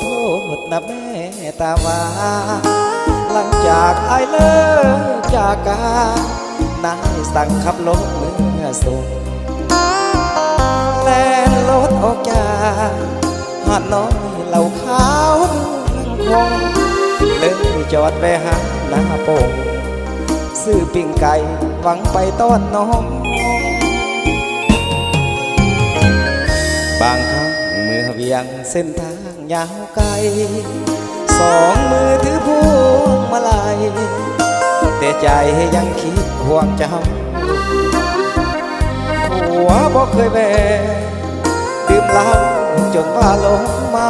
โทษนะแม่ตาวาหลังจากไอ้เลิกจากกันนายสั่งขับรถเมื่อส่งแล่นรถออกจากหาดน้อยเหล่าขาวคงเลยจอดไปหาหน้าโป่งซื้อปิ้งไก่หวังไปต้อนน้องบางครั้งเมื่อเวียงเส้นทางยาวไกลสองมือถือพวงมาลัยแต่ใจยังคิดห่วงเจ้าหัวบ่เคยแบ่ดื่มเหล้าจนว่าลงเมา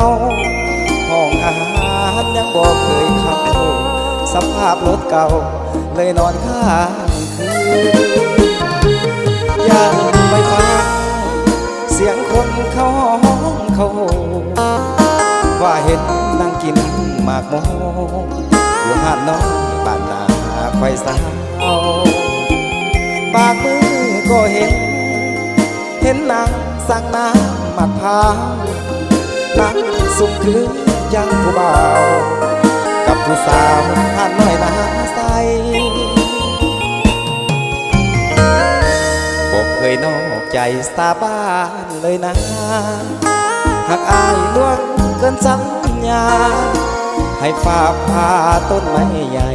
ห้องอาหารยังบ่เคยเข้าสภาพรถเก่าเลยนอนข้างคืนอยากไปฟังเสียงคนเขาห้องเขาว่าเห็นนั่งกินหมากโมอยู่หาดน้อยบ้านนาไฟสาวปากมือก็เห็นนางสั่งน้ำหมักพร้าวนั่งสุ่มคือยังผู้บ่าวกับผู้สาวหาดน้อยนาใสบอกเคยนอกใจสาบานเลยนะหากอายล่วงเกินสัญญาให้ฝากพาต้นไม้ใหญ่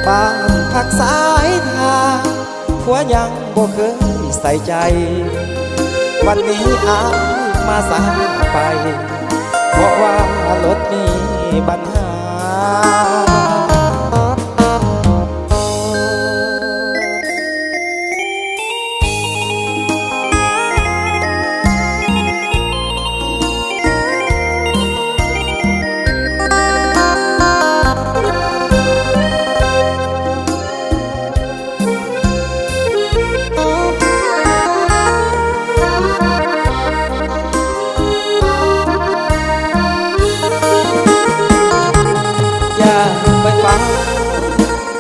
บ้านพักสายทางผัวยังบ่เคยใส่ใจวันนี้อายมาสายไปเพราะว่ารถมีปัญหา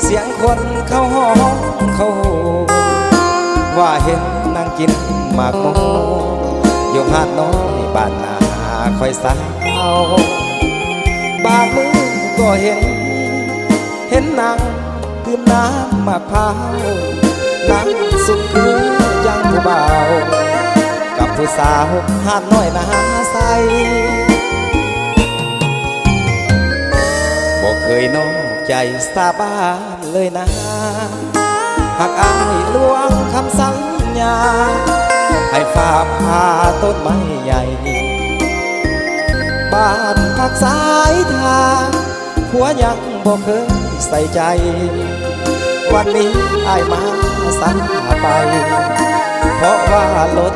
เสียงคนเขาห้องเขาว่าเห็นนั่งกินหมากโมอยู่หาดน้อยบ้านนาคอยสาวบางมือก็เห็นนางดื่มน้ำหมากพร้าวนั่งสุขคือยังผู้บ่าวกับผู้สาวหาดน้อยนาใสบอกเคยน้องใจสาบานเลยนะหากอายล่วงคำสัญญาให้ฝากพาต้นไม้ใหญ่บ้านพักสายทางผัวยังบ่เคยใส่ใจวันนี้อายมาสั่งไปเพราะว่ารถ